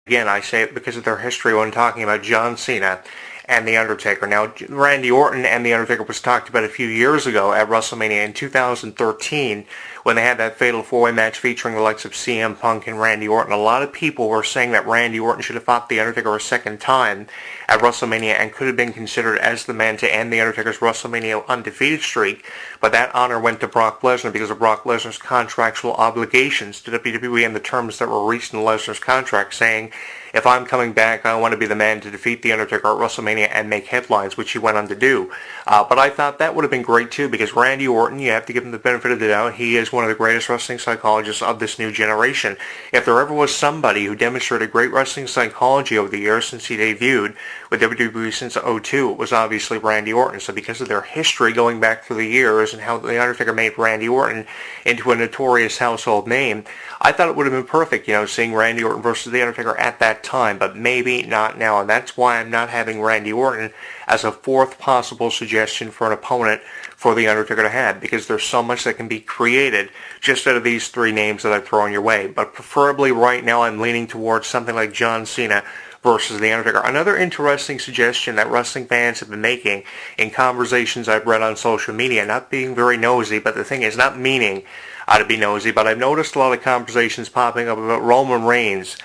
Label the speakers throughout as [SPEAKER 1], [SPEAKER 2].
[SPEAKER 1] Again, I say it because of their history when talking about John Cena and The Undertaker. Now, Randy Orton and The Undertaker was talked about a few years ago at WrestleMania in 2013 when they had that fatal four-way match featuring the likes of CM Punk and Randy Orton. A lot of people were saying that Randy Orton should have fought The Undertaker a second time at WrestleMania and could have been considered as the man to end The Undertaker's WrestleMania undefeated streak, but that honor went to Brock Lesnar because of Brock Lesnar's contractual obligations to WWE and the terms that were reached in Lesnar's contract, saying, if I'm coming back, I want to be the man to defeat The Undertaker at WrestleMania and make headlines, which he went on to do. But I thought that would have been great too, because Randy Orton, you have to give him the benefit of the doubt, he is one of the greatest wrestling psychologists of this new generation. If there ever was somebody who demonstrated great wrestling psychology over the years since he debuted with WWE since '02, it was obviously Randy Orton. So because of their history going back through the years and how The Undertaker made Randy Orton into a notorious household name, I thought it would have been perfect, seeing Randy Orton versus The Undertaker at that time, but maybe not now, and that's why I'm not having Randy Orton as a fourth possible suggestion for an opponent for The Undertaker to have, because there's so much that can be created just out of these three names that I've thrown your way. But preferably right now I'm leaning towards something like John Cena versus The Undertaker. Another interesting suggestion that wrestling fans have been making in conversations I've read on social media, not being very nosy, but the thing is, not meaning to be nosy, but I've noticed a lot of conversations popping up about Roman Reigns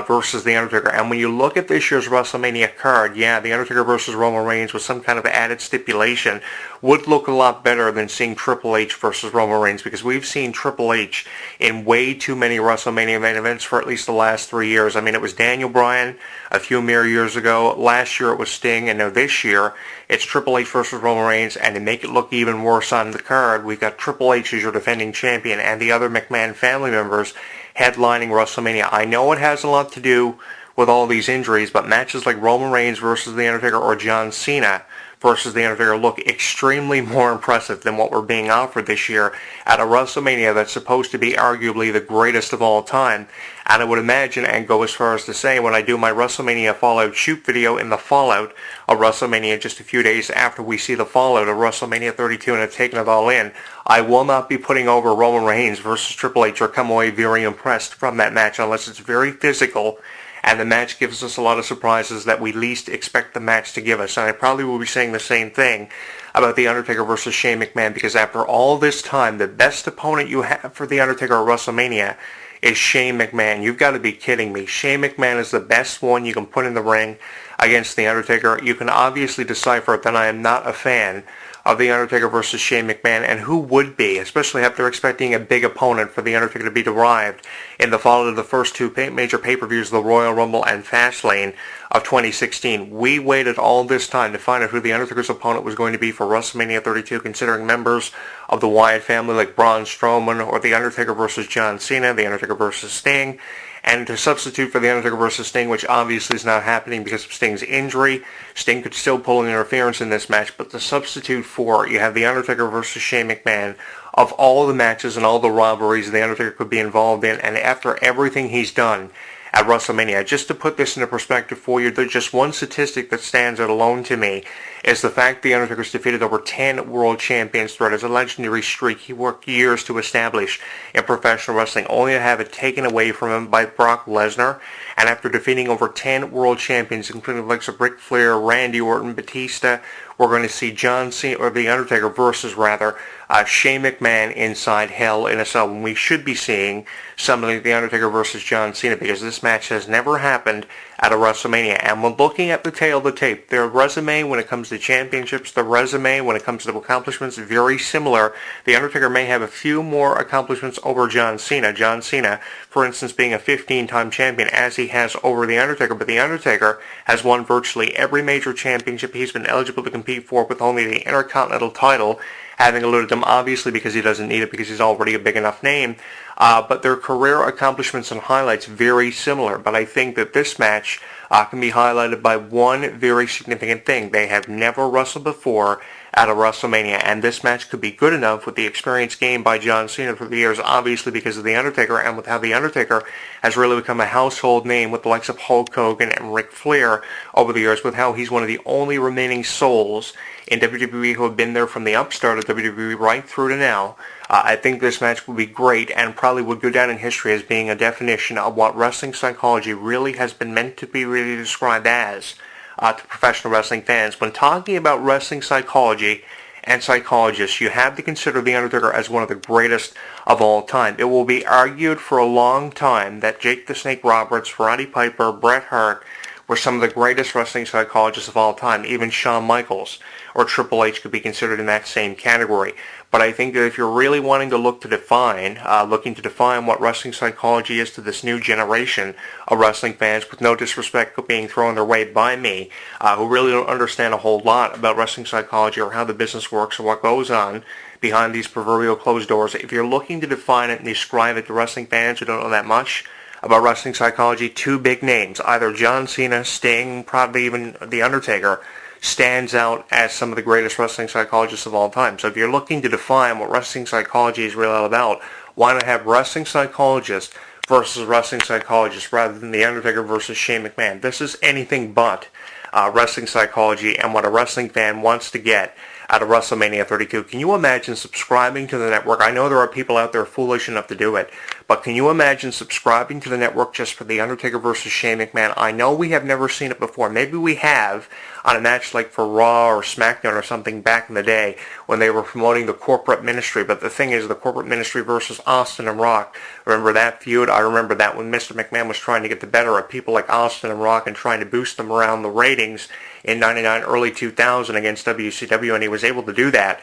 [SPEAKER 1] versus The Undertaker. And when you look at this year's WrestleMania card, yeah, The Undertaker versus Roman Reigns with some kind of added stipulation would look a lot better than seeing Triple H versus Roman Reigns, because we've seen Triple H in way too many WrestleMania main events for at least the last 3 years. I mean, it was Daniel Bryan a few mere years ago. Last year it was Sting, and now this year it's Triple H versus Roman Reigns. And to make it look even worse on the card, we've got Triple H as your defending champion and the other McMahon family members headlining WrestleMania. I know it has a lot to do with all these injuries, but matches like Roman Reigns versus The Undertaker or John Cena versus The Undertaker look extremely more impressive than what we're being offered this year at a WrestleMania that's supposed to be arguably the greatest of all time. And I would imagine, and go as far as to say, when I do my WrestleMania Fallout shoot video in the fallout of WrestleMania just a few days after we see the fallout of WrestleMania 32 and have taken it all in, I will not be putting over Roman Reigns versus Triple H or come away very impressed from that match unless it's very physical and the match gives us a lot of surprises that we least expect the match to give us. And I probably will be saying the same thing about The Undertaker versus Shane McMahon, because after all this time, the best opponent you have for The Undertaker at WrestleMania is Shane McMahon. You've got to be kidding me. Shane McMahon is the best one you can put in the ring against The Undertaker. You can obviously decipher that I am not a fan of The Undertaker versus Shane McMahon, and who would be, especially if they're expecting a big opponent for The Undertaker to be derived in the fallout of the first two major pay-per-views, the Royal Rumble and Fastlane of 2016. We waited all this time to find out who The Undertaker's opponent was going to be for WrestleMania 32, considering members of the Wyatt family like Braun Strowman, or The Undertaker versus John Cena, The Undertaker versus Sting, and to substitute for The Undertaker versus Sting, which obviously is not happening because of Sting's injury. Sting could still pull an interference in this match, but to substitute for, you have The Undertaker versus Shane McMahon. Of all the matches and all the robberies The Undertaker could be involved in, and after everything he's done at WrestleMania, just to put this into perspective for you, there's just one statistic that stands out alone to me, is the fact The Undertaker's defeated over 10 world champions throughout his legendary streak he worked years to establish in professional wrestling, only to have it taken away from him by Brock Lesnar. And after defeating over 10 world champions, including the likes of Ric Flair, Randy Orton, Batista, we're going to see John Cena, or The Undertaker versus, Shane McMahon inside Hell in a Cell, when we should be seeing something like The Undertaker versus John Cena, because this match has never happened at a WrestleMania. And when looking at the tail of the tape, their resume when it comes to championships, the resume when it comes to accomplishments, very similar. The Undertaker may have a few more accomplishments over John Cena. John Cena, for instance, being a 15-time champion, as he has over The Undertaker, but The Undertaker has won virtually every major championship he's been eligible to compete for, with only the Intercontinental title having eluded him, obviously because he doesn't need it, because he's already a big enough name. But their career accomplishments and highlights very similar. But I think that this match can be highlighted by one very significant thing. They have never wrestled before out of WrestleMania, and this match could be good enough with the experience gained by John Cena through the years, obviously because of The Undertaker, and with how The Undertaker has really become a household name with the likes of Hulk Hogan and Ric Flair over the years, with how he's one of the only remaining souls in WWE who have been there from the upstart of WWE right through to now. I think this match would be great and probably would go down in history as being a definition of what wrestling psychology really has been meant to be really described as to professional wrestling fans. When talking about wrestling psychology and psychologists, you have to consider The Undertaker as one of the greatest of all time. It will be argued for a long time that Jake the Snake Roberts, Roddy Piper, Bret Hart were some of the greatest wrestling psychologists of all time. Even Shawn Michaels or Triple H could be considered in that same category. But I think that if you're really wanting to looking to define what wrestling psychology is to this new generation of wrestling fans, with no disrespect being thrown their way by me, who really don't understand a whole lot about wrestling psychology or how the business works or what goes on behind these proverbial closed doors, if you're looking to define it and describe it to wrestling fans who don't know that much about wrestling psychology, two big names, either John Cena, Sting, probably even The Undertaker, stands out as some of the greatest wrestling psychologists of all time. So if you're looking to define what wrestling psychology is really all about, why not have wrestling psychologist versus wrestling psychologist rather than The Undertaker versus Shane McMahon? This is anything but wrestling psychology and what a wrestling fan wants to get out of WrestleMania 32. Can you imagine subscribing to the network? I know there are people out there foolish enough to do it, but can you imagine subscribing to the network just for The Undertaker versus Shane McMahon? I know we have never seen it before. Maybe we have on a match like for Raw or SmackDown or something back in the day when they were promoting the corporate ministry, but the thing is the corporate ministry versus Austin and Rock. Remember that feud? I remember that when Mr. McMahon was trying to get the better of people like Austin and Rock and trying to boost them around the ratings in 99, early 2000 against WCW, and he was able to do that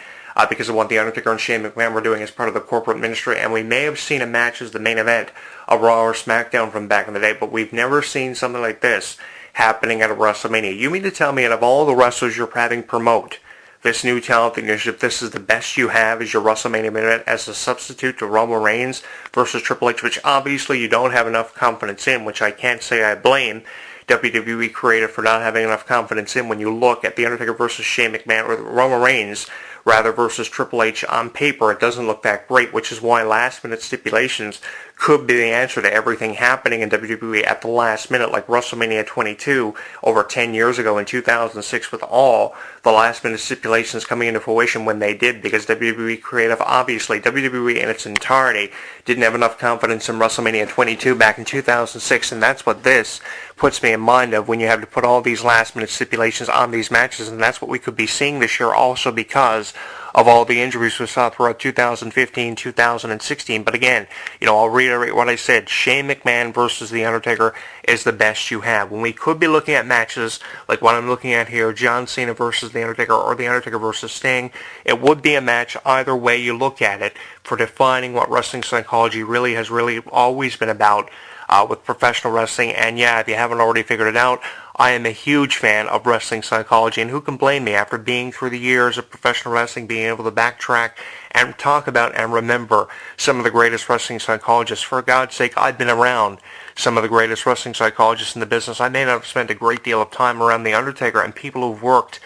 [SPEAKER 1] because of what The Undertaker and Shane McMahon were doing as part of the corporate ministry. And we may have seen a match as the main event of Raw or SmackDown from back in the day, but we've never seen something like this happening at a WrestleMania. You mean to tell me out of all the wrestlers you're having promote this new talent initiative, this is the best you have as your WrestleMania minute as a substitute to Roman Reigns versus Triple H, which obviously you don't have enough confidence in, which I can't say I blame WWE creative for not having enough confidence in when you look at The Undertaker versus Shane McMahon or Roman Reigns rather versus Triple H on paper. It doesn't look that great, which is why last-minute stipulations could be the answer to everything happening in WWE at the last minute, like WrestleMania 22 over 10 years ago in 2006, with all the last-minute stipulations coming into fruition when they did, because WWE creative, obviously, WWE in its entirety didn't have enough confidence in WrestleMania 22 back in 2006, and that's what this puts me in mind of when you have to put all these last-minute stipulations on these matches, and that's what we could be seeing this year also because of all the injuries we saw throughout 2015, 2016. But again, I'll reiterate what I said. Shane McMahon versus The Undertaker is the best you have. When we could be looking at matches like what I'm looking at here, John Cena versus The Undertaker or The Undertaker versus Sting, it would be a match either way you look at it for defining what wrestling psychology really has always been about with professional wrestling. And yeah, if you haven't already figured it out, I am a huge fan of wrestling psychology, and who can blame me after being through the years of professional wrestling, being able to backtrack and talk about and remember some of the greatest wrestling psychologists. For God's sake, I've been around some of the greatest wrestling psychologists in the business. I may not have spent a great deal of time around The Undertaker and people who've worked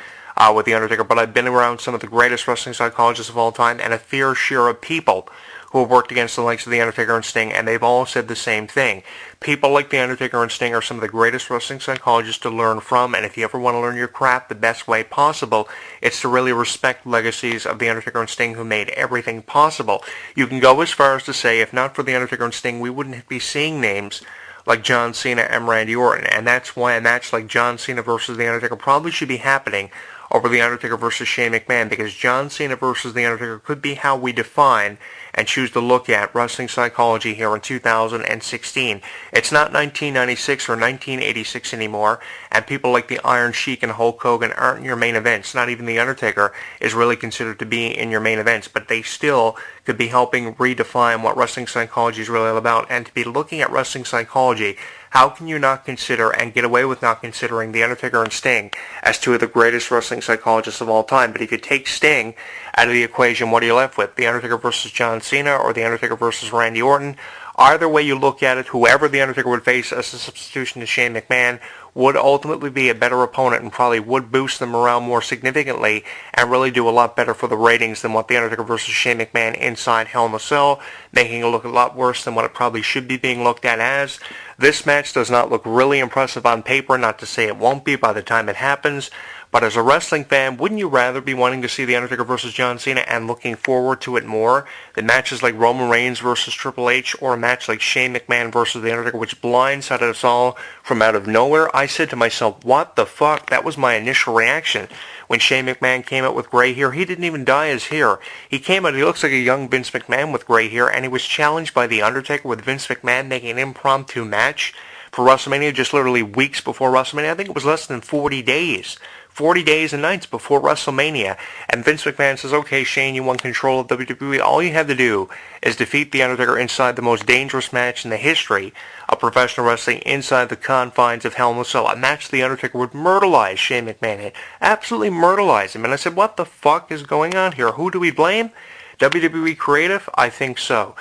[SPEAKER 1] with The Undertaker, but I've been around some of the greatest wrestling psychologists of all time and a fair share of people who have worked against the likes of The Undertaker and Sting, and they've all said the same thing. People like The Undertaker and Sting are some of the greatest wrestling psychologists to learn from, and if you ever want to learn your craft the best way possible, it's to really respect legacies of The Undertaker and Sting who made everything possible. You can go as far as to say, if not for The Undertaker and Sting, we wouldn't be seeing names like John Cena and Randy Orton, and that's why a match like John Cena versus The Undertaker probably should be happening over The Undertaker versus Shane McMahon, because John Cena versus The Undertaker could be how we define and choose to look at wrestling psychology here in 2016. It's not 1996 or 1986 anymore, and people like the Iron Sheik and Hulk Hogan aren't in your main events. Not even The Undertaker is really considered to be in your main events, but they still could be helping redefine what wrestling psychology is really all about. And to be looking at wrestling psychology, how can you not consider and get away with not considering The Undertaker and Sting as two of the greatest wrestling psychologists of all time? But if you take Sting out of the equation, what are you left with? The Undertaker versus John Cena or The Undertaker versus Randy Orton? Either way you look at it, whoever The Undertaker would face as a substitution to Shane McMahon would ultimately be a better opponent and probably would boost the morale more significantly and really do a lot better for the ratings than what The Undertaker versus Shane McMahon inside Hell in a Cell, making it look a lot worse than what it probably should be being looked at as. This match does not look really impressive on paper, not to say it won't be by the time it happens, but as a wrestling fan, wouldn't you rather be wanting to see The Undertaker versus John Cena and looking forward to it more than matches like Roman Reigns versus Triple H or a match like Shane McMahon versus The Undertaker, which blindsided us all from out of nowhere? I said to myself, what the fuck? That was my initial reaction. When Shane McMahon came out with gray hair, he didn't even dye his hair. He came out, he looks like a young Vince McMahon with gray hair, and he was challenged by The Undertaker with Vince McMahon making an impromptu match for WrestleMania just literally weeks before WrestleMania. I think it was less than 40 days. 40 days and nights before WrestleMania. And Vince McMahon says, okay, Shane, you want control of WWE. All you have to do is defeat The Undertaker inside the most dangerous match in the history of professional wrestling inside the confines of Hell in a Cell. A match The Undertaker would myrtleize Shane McMahon. Absolutely myrtleize him. And I said, what the fuck is going on here? Who do we blame? WWE Creative? I think so.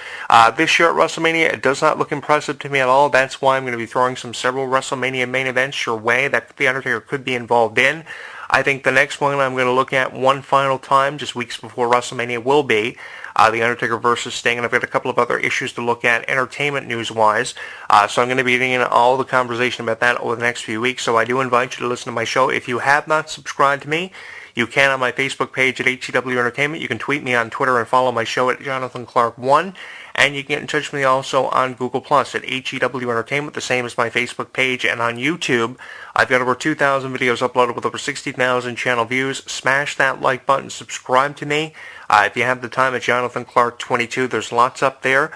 [SPEAKER 1] This year at WrestleMania, it does not look impressive to me at all. That's why I'm going to be throwing several WrestleMania main events your way that The Undertaker could be involved in. I think the next one I'm going to look at one final time, just weeks before WrestleMania, will be The Undertaker versus Sting, and I've got a couple of other issues to look at entertainment news-wise. So I'm going to be getting into all the conversation about that over the next few weeks, so I do invite you to listen to my show. If you have not subscribed to me, you can on my Facebook page at HEW Entertainment. You can tweet me on Twitter and follow my show at Jonathan Clarke 1. And you can get in touch with me also on Google Plus at HEW Entertainment, the same as my Facebook page. And on YouTube, I've got over 2,000 videos uploaded with over 60,000 channel views. Smash that like button. Subscribe to me. If you have the time at Jonathan Clarke 22, there's lots up there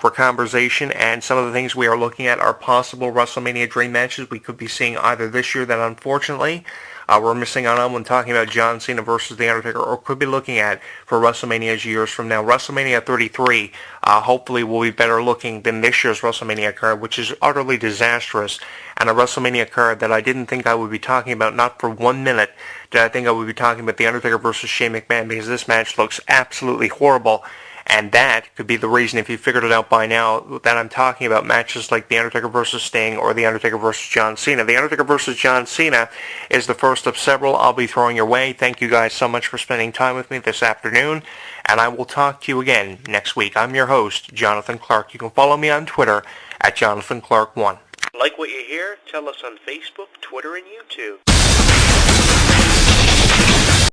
[SPEAKER 1] for conversation. And some of the things we are looking at are possible WrestleMania dream matches we could be seeing either this year that unfortunately we're missing out on when talking about John Cena versus The Undertaker, or could be looking at for WrestleMania years from now. WrestleMania 33 hopefully will be better looking than this year's WrestleMania card, which is utterly disastrous, and a WrestleMania card that I didn't think I would be talking about, not for 1 minute did I think I would be talking about The Undertaker versus Shane McMahon, because this match looks absolutely horrible. And that could be the reason, if you figured it out by now, that I'm talking about matches like The Undertaker versus Sting or The Undertaker versus John Cena. The Undertaker versus John Cena is the first of several I'll be throwing your way. Thank you guys so much for spending time with me this afternoon, and I will talk to you again next week. I'm your host, Jonathan Clarke. You can follow me on Twitter at Jonathan Clarke 1. Like what you hear? Tell us on Facebook, Twitter, and YouTube.